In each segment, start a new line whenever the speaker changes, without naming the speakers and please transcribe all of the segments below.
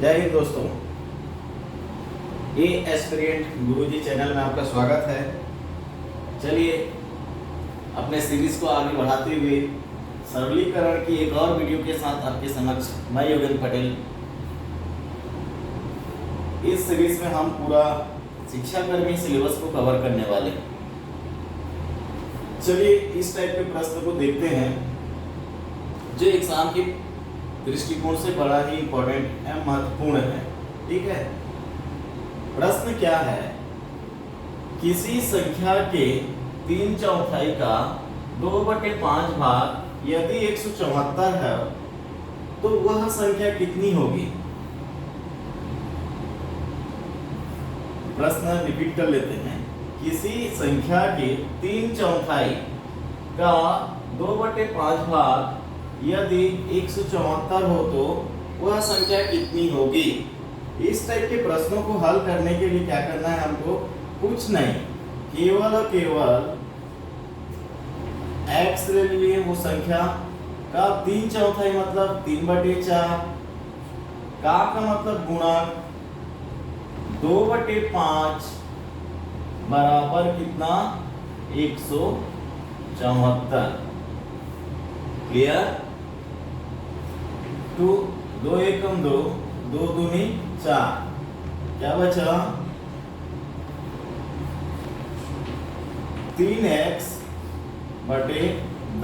जय हिंद दोस्तों, ये एस्पिरेंट गुरुजी चैनल में आपका स्वागत है। चलिए अपने सीरीज को आगे बढ़ाते हुए सरलीकरण की एक और वीडियो के साथ आपके समक्ष मैं योगेंद्र पटेल। इस सीरीज में हम पूरा शिक्षा कर्मी सिलेबस को कवर करने वाले हैं। चलिए इस टाइप के प्रश्न को देखते हैं जो एग्जाम की दृष्टिकोण से बड़ा ही इंपॉर्टेंट एवं महत्वपूर्ण है। ठीक है, प्रश्न क्या है? किसी संख्या के 3/4 का 2/5 भाग यदि 174 है तो वह संख्या कितनी होगी? प्रश्न रिपीट कर लेते हैं। किसी संख्या के 3/4 का 2/5 भाग यदि 174 हो तो वह संख्या कितनी होगी? इस टाइप के प्रश्नों को हल करने के लिए क्या करना है हमको? कुछ नहीं, केवल और केवल x ले लिए वो संख्या का 3/4 मतलब 3/4 का मतलब गुणक 2/5 बराबर कितना? 174। क्लियर? 2 एकम 2, 2 दूनी 4, क्या बचा? 3x बटे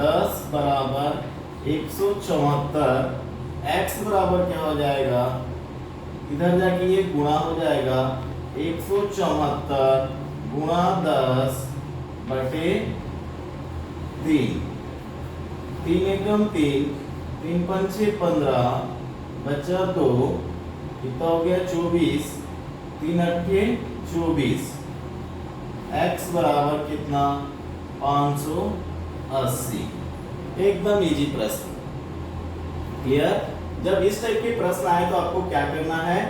10 बराबर 174। x बराबर क्या हो जाएगा? इधर जाके ये गुणा हो जाएगा 174 गुणा 10 बटे 3। 3 एकम 3, 3 पंचे 15, बचा 2, कितना हो गया? 24, 3 अट्ठे 24। x बराबर कितना? 580। एकदम इजी प्रश्न। क्लियर? जब इस टाइप के प्रश्न आए तो आपको क्या करना है?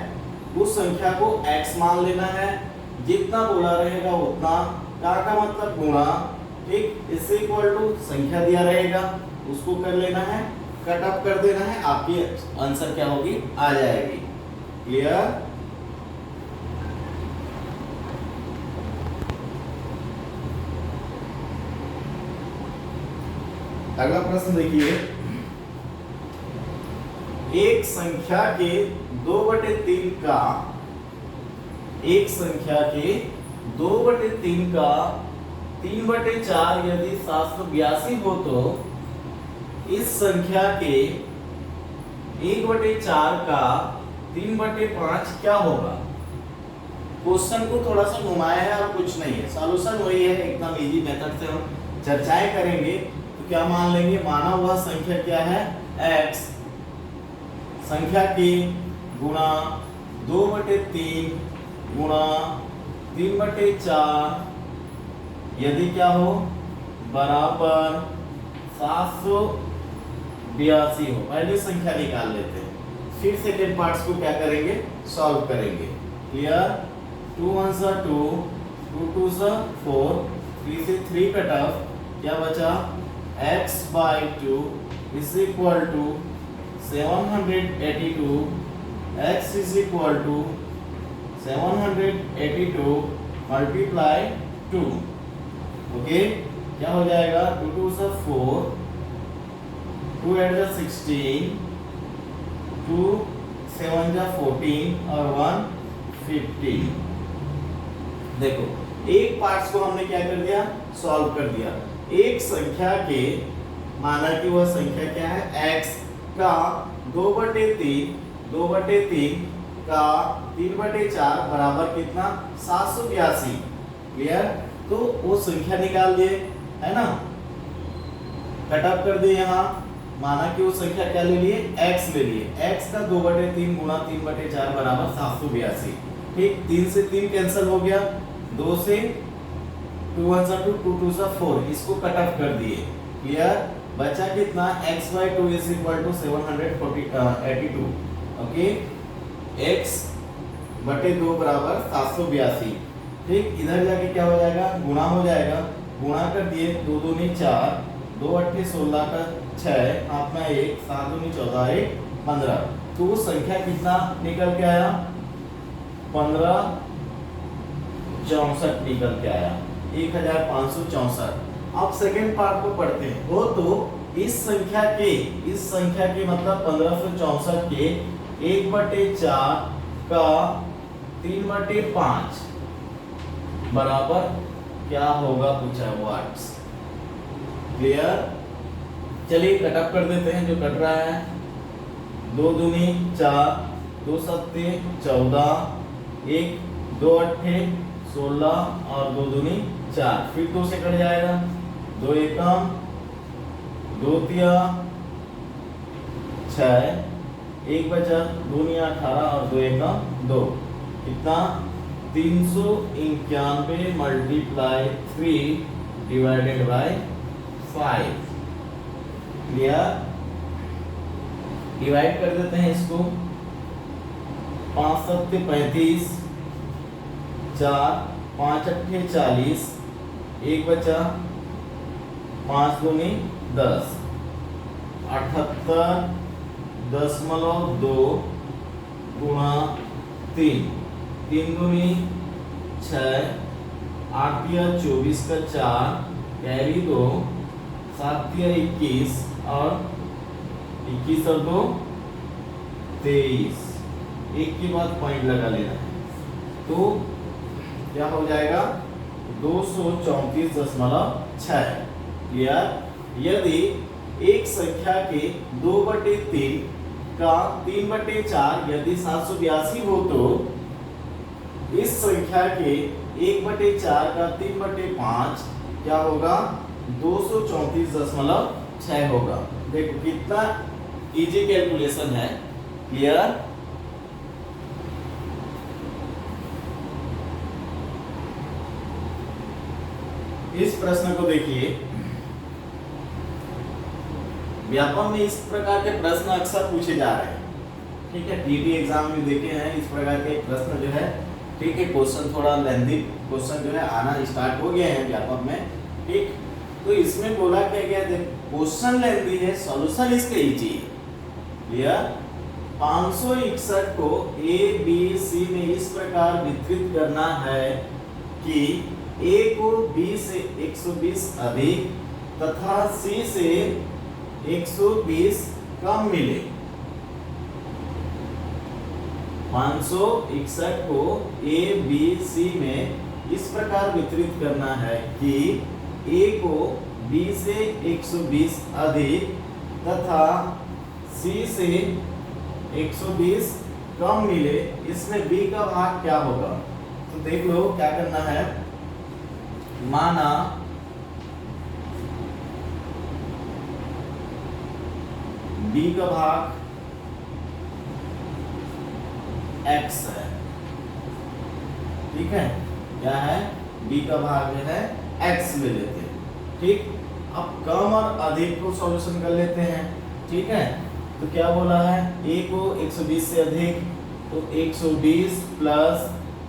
उस संख्या को x मान लेना है, जितना बोला रहेगा उतना, का मतलब गुणा, ठीक, इससे इक्वल टू संख्या दिया रहेगा उसको कर लेना है, कट ऑफ कर देना है, आपकी आंसर क्या होगी? आ जाएगी। क्लियर? अगला प्रश्न देखिए। एक संख्या के 2/3 का 3/4 यदि 782 हो तो इस संख्या के 1/4 का 3/5 क्या होगा? क्वेश्चन को थोड़ा सा घुमाया है और कुछ नहीं है, सॉल्यूशन वही है, एकदम इजी मेथड से हम चर्चाएं करेंगे। तो क्या मान लेंगे? माना हुआ संख्या क्या है? x, संख्या की गुणा 2/3 गुणा 3/4 यदि क्या हो? बराबर 782 हो। पहले संख्या निकाल लेते हैं, फिर सेकेंड पार्ट्स को क्या करेंगे? सॉल्व करेंगे। क्लियर? 2 1 2, 2 2 4, 3 से 3 कट ऑफ, क्या बचा? x/2 is equal to 782। x is equal to 782 multiply 2। Okay, क्या हो जाएगा? 2 2 4, 2 8 16, 2 7 14 और 1 15। देखो एक पार्ट्स को हमने क्या कर दिया? सॉल्व कर दिया। एक संख्या के, माना कि वह संख्या क्या है? x का 2/3 का 3/4 बराबर कितना? 782। क्लियर? तो वो संख्या निकाल दिए, है ना, कट ऑफ कर दिए। यहाँ माना कि वो संख्या क्या ले लिए? x ले लिए। x का 2/3 गुणा 3/4 बराबर 782। ठीक, 3 से 3 कैंसिल हो गया, 2 से 2 1 2, 2 2 4, इसको कट ऑफ कर दिए। क्लियर? बचा कितना? x/2 is equal to 782। Okay, x/2 बराबर 782। ठीक, इधर जाके क्या हो जाएगा? गुणा हो जाएगा, गुणा कर दिए, 2 दूनी 4, 2 8 16 का 6, हाथ में 1, 7 दूनी 14, 1 15। तो संख्या कितना निकल के आया, 1564 निकल के आया, 1564। अब सेकेंड पार्ट को पढ़ते हैं। वो तो इस संख्या के मतलब 1564 के 1/4 का 3/5 बराबर क्या होगा पूछा व्हाट्स। क्लियर? चलिए कटअप कर देते हैं जो कट रहा है। 2 दूनी 4, 2 सत्ते 14, 1 2 अट्ठे 16 और 2 दूनी 4, फिर 2 से कट जाएगा, 2 एकम 2 तिया 6, 1 बचा, 2 निया 18 और 2 एकम 2, कितना 391 multiply 3 divided by 5। Clear? Divide कर देते हैं इसको, 5 सत्ते 35, 4 5 अट्ठे 40, 1 बचा, 5 दूनी 10, 78.2 गुणा 3, 3 दूनी 6, 8 या 24 का 4 कैरी 2, 7 या 21 और 21 और 2 23, एक के बाद पॉइंट लगा लेना है, तो क्या हो जाएगा 234.6। क्लियर? यदि एक संख्या के 2/3 का 3/4 यदि 782 हो तो इस संख्या के 1/4 का 3/5 क्या होगा, 234.6 होगा। देखो कितना इजी कैलकुलेशन है। क्लियर? इस प्रश्न को देखिए, व्यापम में इस प्रकार के प्रश्न अक्सर पूछे जा रहे हैं। ठीक है, टीटी एग्जाम में देखे हैं इस प्रकार के प्रश्न जो है। ठीक है, क्वेश्चन थोड़ा लेंथी क्वेश्चन जो है आना स्टार्ट हो गए हैं व्यापम में। ठीक, तो इसमें बोला क्या गया, क्वेश्चन लेंथी है, सॉल्यूशन इसके इजी है। क्लियर? 561 को ए बी सी में इस प्रकार वितरित करना है कि ए को बी से 120 अधिक तथा सी से 120 कम मिले। 561 को ए बी सी में इस प्रकार वितरित करना है कि ए को बी से 120 अधिक तथा सी से 120 कम मिले। इसमें बी का भाग क्या होगा, तो देख लो क्या करना है। माना बी का भाग x है। ठीक है, क्या है, बी का भाग जो है x ले लेते हैं। ठीक, अब कम और अधिक को सॉल्यूशन कर लेते हैं। ठीक है, तो क्या बोला है, a को 120 से अधिक तो 120 प्लस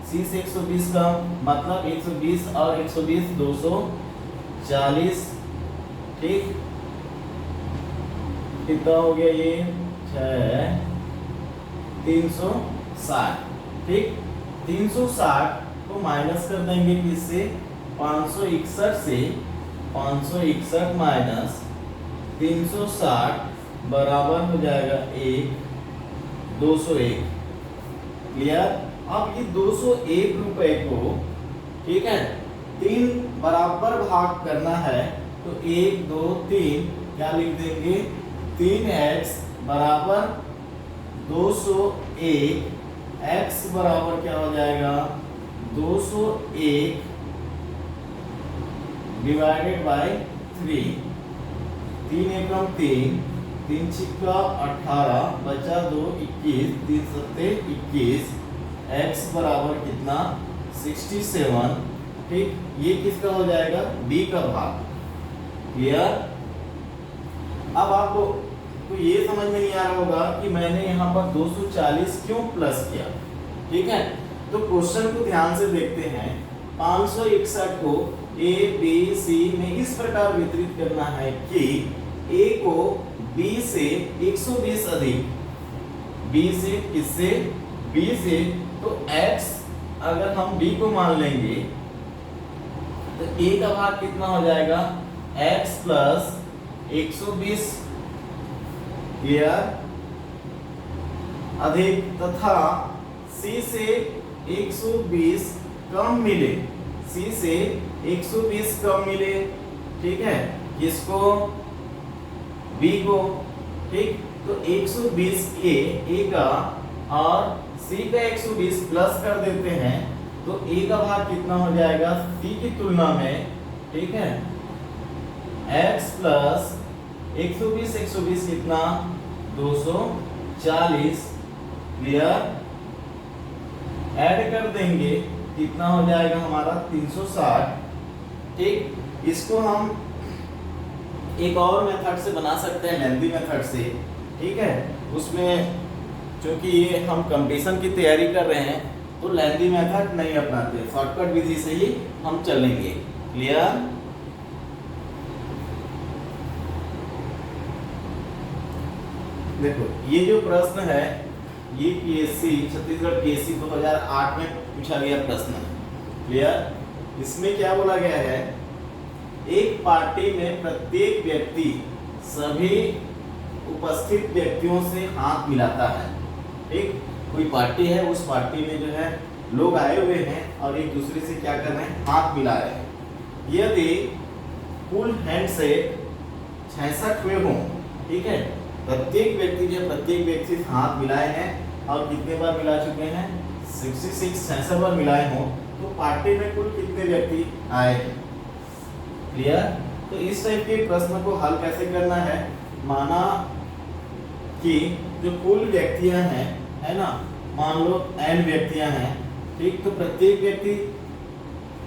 सी से 120 कम, मतलब 120 और 120 240। ठीक, कितना हो गया ये 6 360। ठीक, 360 को माइनस कर देंगे किससे, 561 से। 561 माइनस 360 बराबर हो जाएगा 201। क्लियर? अब ये 201 रुपए को, ठीक है, 3 बराबर भाग करना है, तो 1 2 3 क्या लिख देंगे, 3x बराबर 201, x बराबर क्या हो जाएगा 201 डिवाइडेड बाय 3। 3 एकम 3, 3 छिक्का 18, बचा 2 21, 3 सत्ते 21, x बराबर कितना 67। ठीक, ये किसका हो जाएगा, b का भाग। क्लियर? अब आपको तो ये समझ में नहीं आ रहा होगा कि मैंने यहाँ पर 240 क्यों प्लस किया। ठीक है, तो क्वेश्चन को ध्यान से देखते हैं। 561 को ए बी सी में इस प्रकार वितरित करना है कि ए को बी से 120 अधिक बी से, किससे, बी से, तो x अगर हम b को मान लेंगे तो a का भाग कितना हो जाएगा, x प्लस 120 क्लियर, अधिक तथा c से 120 कम मिले, c से 120 कम मिले, ठीक है, किसको, b को, ठीक, तो 120 a का और c का 120 प्लस कर देते हैं तो a का भाग कितना हो जाएगा c की तुलना में, ठीक है, x प्लस 120 कितना 240, क्लियर, ऐड कर देंगे कितना हो जाएगा हमारा 360, ठीक, इसको हम एक और मेथड से बना सकते हैं, लेंथी मेथड से, ठीक है, उसमें क्योंकि ये हम कंपटीशन की तैयारी कर रहे हैं तो लेंथी मेथड नहीं अपनाते, शॉर्टकट विधि से ही हम चलेंगे, क्लियर। देखो ये जो प्रश्न है ये पीएससी छत्तीसगढ़ पीएससी 2008 में पूछा गया प्रश्न है, क्लियर। इसमें क्या बोला गया है, एक पार्टी में प्रत्येक व्यक्ति सभी उपस्थित व्यक्तियों से हाथ मिलाता है, ठीक, कोई पार्टी है, उस पार्टी में जो है लोग आए हुए हैं और एक दूसरे से क्या कर रहे हैं, हाथ मिला रहे हैं। यदि कुल हैंडशेक 66 हुए हों, ठीक है, प्रत्येक व्यक्ति जो प्रत्येक व्यक्ति से हाथ मिलाए हैं और कितने बार मिला चुके हैं, 66 बार मिलाए हों, तो पार्टी में कुल कितने व्यक्ति आए हैं, क्लियर। तो इस टाइप के प्रश्न को हल कैसे करना है, माना कि जो कुल व्यक्तियां हैं, है ना, मान लो n व्यक्तियां हैं, ठीक, तो प्रत्येक व्यक्ति,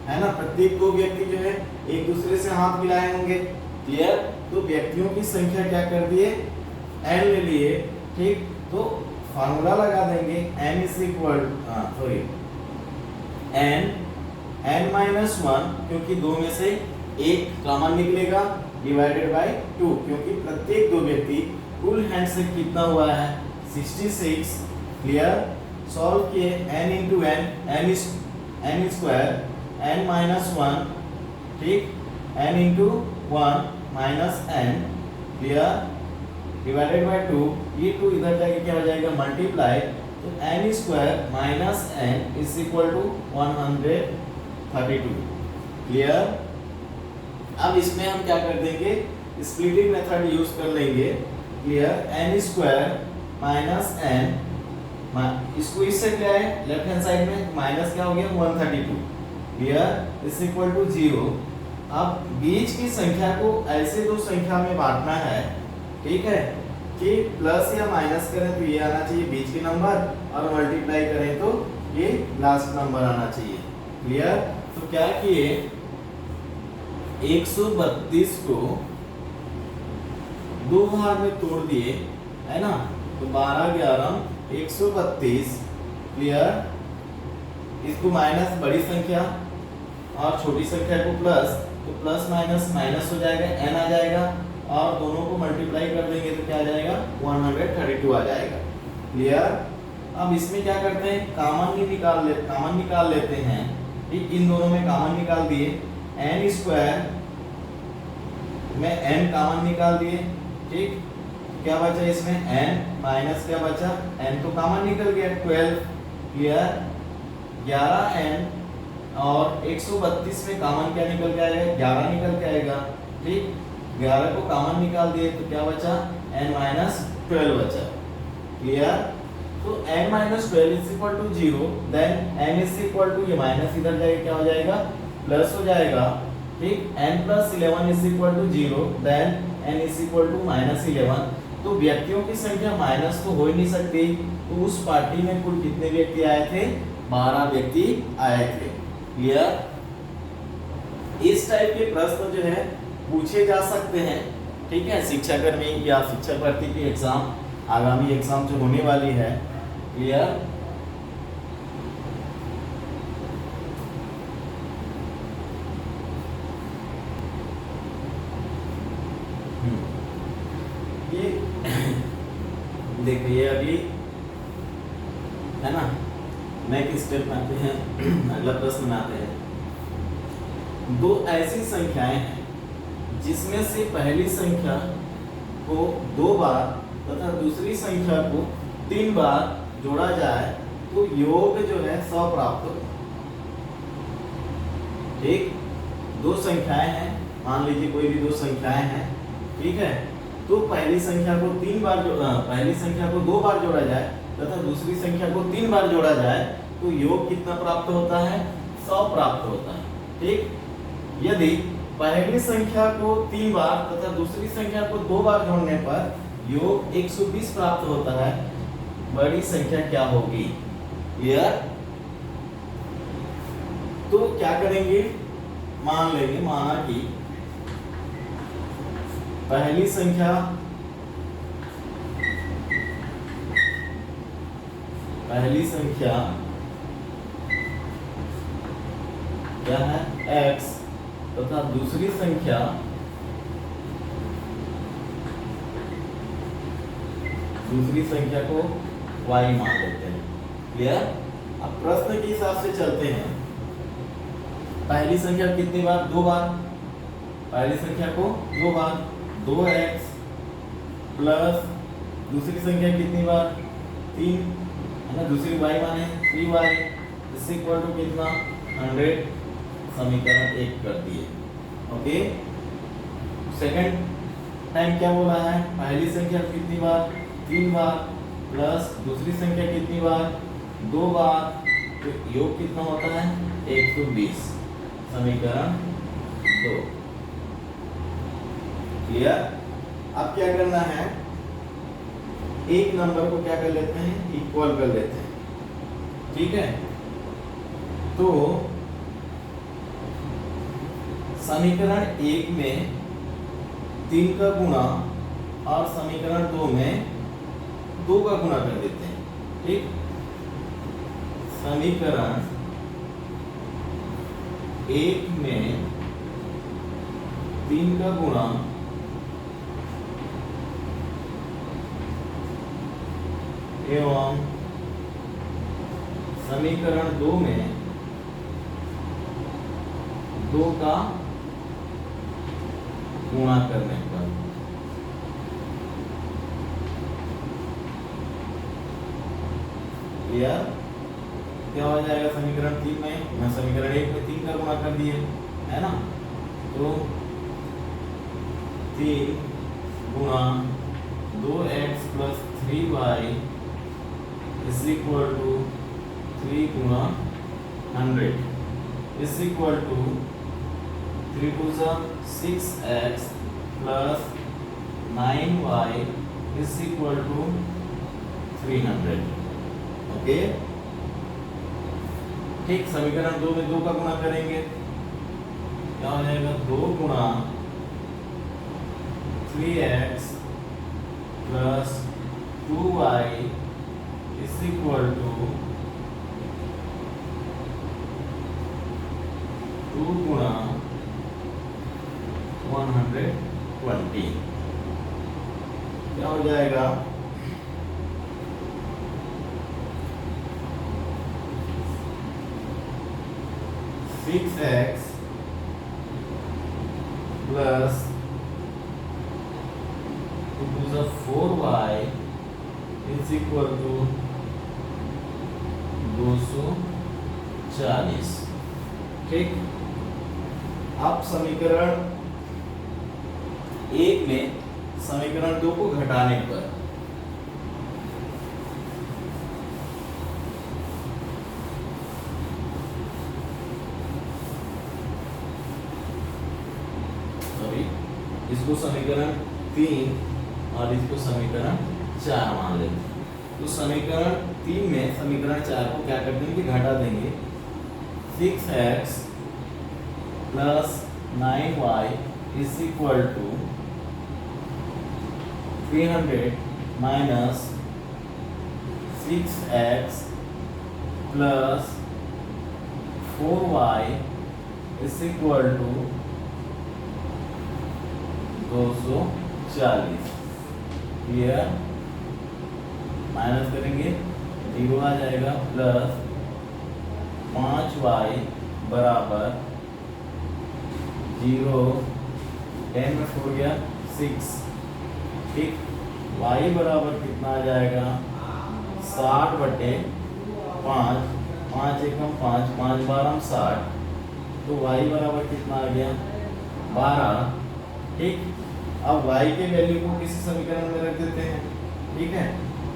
है ना, प्रत्येक दो व्यक्ति जो है एक दूसरे से हाथ मिलाए होंगे, क्लियर। तो व्यक्तियों की संख्या क्या कर दिए, n ले लिए, ठीक, तो फार्मूला लगा देंगे n is equal n minus 1, क्योंकि दो में से एक कॉमन निकलेगा, डिवाइडेड बाय 2, क्योंकि प्रत्येक दो व्यक्ति, कुल हैंडशेक कितना हुआ है 66, क्लियर। सॉल्व किए n into n square n minus 1, ठीक, n into 1 minus n, clear, divided by 2, ये 2 इधर जाके क्या हो जाएगा मल्टीप्लाई, तो n square minus n is equal to 132, clear. अब इसमें हम क्या कर देंगे, स्प्लिटिंग मेथड यूज कर लेंगे, clear, n square minus n, इसको इससे क्या है लेफ्ट हैंड साइड में माइनस क्या हो गया 132, क्लियर, इज इक्वल टू 0। अब बीच की संख्या को ऐसे दो संख्या में बांटना है, ठीक है, कि प्लस या माइनस करें तो ये आना चाहिए बीच के नंबर और मल्टीप्लाई करें तो ये लास्ट नंबर आना चाहिए, क्लियर। तो क्या किए 132 को दो भाग में तोड़ दिए, है ना, तो 12 11 132, क्लियर। इसको माइनस बड़ी संख्या और छोटी संख्या को प्लस, तो प्लस माइनस माइनस हो जाएगा, n आ जाएगा और दोनों को मल्टीप्लाई कर देंगे तो क्या आ जाएगा 132 आ जाएगा, क्लियर। अब इसमें क्या करते हैं, कॉमन निकाल लेते हैं, ठीक, इन दोनों में कॉमन निकाल दिए, n स्क्वायर में n कॉमन निकाल दिए, ठीक, क्या बचा इसमें n माइनस क्या बचा, n तो कॉमन निकल गया 12, क्लियर, 11n और 132 में कॉमन क्या निकल के आएगा 11 निकल के आएगा, ठीक, 11 को कॉमन निकाल दिए तो क्या बचा n माइनस 12 बचा, क्लियर। तो n minus 12 is equal to 0, then n is equal to, ये माइनस इधर जाएगा क्या हो जाएगा प्लस हो जाएगा, ठीक, n plus 11 is equal to 0, then n is equal to minus 11। तो व्यक्तियों की संख्या माइनस तो हो ही नहीं सकती, तो उस पार्टी में कुल कितने व्यक्ति आए थे, 12 व्यक्ति आए थे, क्लियर। इस टाइप के प्रश्न जो है पूछे जा सकते हैं, ठीक है, शिक्षाकर्मी या शिक्षक भर्ती की एग्जाम, आगामी एग्जाम जो होने वाली है, क्लियर। ये देखिए अभी है ना। नेक्स्ट स्टेप में आते हैं, अगला प्रश्न में आते हैं। दो ऐसी संख्याएं हैं जिसमें से पहली संख्या को 2 बार तथा दूसरी संख्या को 3 बार जोड़ा जाए तो योग जो है 100 प्राप्त होगा। ठीक, दो संख्याएं हैं, मान लीजिए कोई भी दो संख्याएं हैं, ठीक है। तो पहली संख्या को 3 बार पहली संख्या को 2 बार जोड़ा जाए तथा दूसरी संख्या को 3 बार जोड़ा जाए तो योग कितना प्राप्त होता है? 100 प्राप्त होता है। ठीक, यदि पहली संख्या को 3 बार तथा दूसरी संख्या को 2 बार जोड़ने पर योग 120 प्राप्त होता है, बड़ी संख्या क्या होगी? क्लियर? तो क्या करेंगे, मान लेंगे, माना कि पहली संख्या क्या है? x तथा दूसरी संख्या को y मान लेते हैं। क्लियर? अब प्रश्न के हिसाब से चलते हैं। पहली संख्या कितनी बार? 2 बार। पहली संख्या को 2 बार, 2x प्लस दूसरी संख्या कितनी बार? 3, है ना, दूसरी y माने 3y इज इक्वल टू कितना? 100। समीकरण 1 कर दिए। ओके, सेकंड टाइम क्या बोला है? पहली संख्या कितनी बार? 3 बार प्लस दूसरी संख्या कितनी बार? 2 बार, तो योग कितना होता है? 120। समीकरण 2। क्लियर? अब क्या करना है, एक नंबर को क्या कर लेते हैं? इक्वल कर लेते हैं। ठीक है, तो समीकरण 1 में 3 का गुणा और समीकरण 2 में 2 का गुणा कर देते हैं। ठीक, समीकरण 1 में 3 का गुणा एवं समीकरण 2 में 2 का गुणा करने पर क्लियर? क्या हो जाएगा? समीकरण 3 में, मैं समीकरण 1 में 3 का गुणा कर दिए, है ना, तो 3 गुणा 2x plus 3y is equal to 3 गुणा 100 is equal to 3 to 6x plus 9y is equal to 300। Okay, ठीक, समीकरण 2 में 2 का गुणा करेंगे, क्या हो जाएगा? 2 गुणा 3x plus 2y is equal to 2 गुणा 120। क्या हो जाएगा? 6x plus 4y is equal to 240। ठीक, अब समीकरण 1 में समीकरण 2 को घटाने पर इसको समीकरण 3 और इसको समीकरण 4 मान लेते हैं। तो समीकरण 3 में समीकरण 4 को क्या कर देंगे? घटा देंगे। 6x plus 9y is equal to 300 minus 6x plus 4y is equal to 240। Clear? Minus करेंगे 0 आ जाएगा प्लस 5y बराबर 0, 10 में 4 गया 6, ठीक। y बराबर कितना आ जाएगा 60/5, 5 एकम 5, 5 बारह 60, तो y बराबर कितना आ गया 12, ठीक। अब y के वैल्यू को किसी समीकरण में रख देते हैं, ठीक है।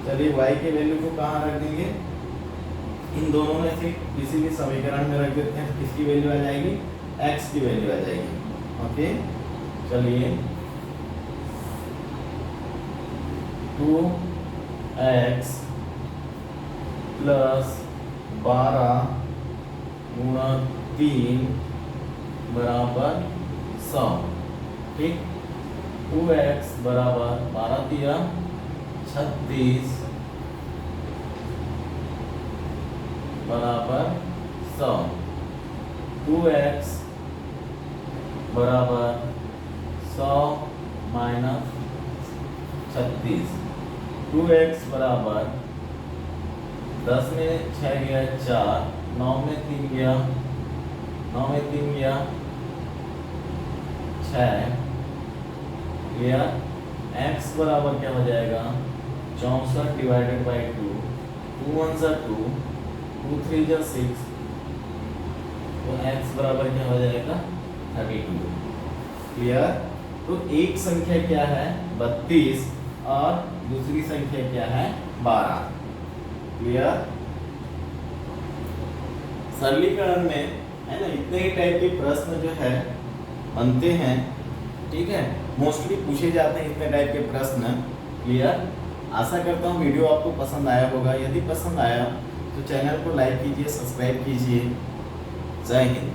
चलिए y के वैल्यू को कहाँ रख देंगे, इन दोनों में से किसी भी समीकरण में रख देते हैं। किसकी वैल्यू आ जाएगी, x की वैल्यू आ जाएगी, ओके। चलिए 2x प्लस 12 गुणा 3 बराबर 100, ठीक। 2x बराबर 12 दिया 36 बराबर 100, 2x बराबर 100 माइनस 36, 2x बराबर 10 में 6 गया 4, 9 में 3 गया 9 में 3 गया 6, क्लियर। x बराबर क्या हो जाएगा 64 डिवाइडेड बाई 2, 2 1 जा 2, 2 3 जा 6, तो x बराबर क्या हो जाएगा 32, क्लियर। तो एक संख्या क्या है 32 और दूसरी संख्या क्या है 12, क्लियर। सरलीकरण में है ना इतने ही टाइप के प्रश्न जो है बनते हैं, ठीक है, मोस्टली पूछे जाते हैं इतने टाइप के प्रश्न, क्लियर। आशा करता हूँ वीडियो आपको पसंद आया होगा। यदि पसंद आया तो चैनल को लाइक कीजिए, सब्सक्राइब कीजिए। जय हिंद।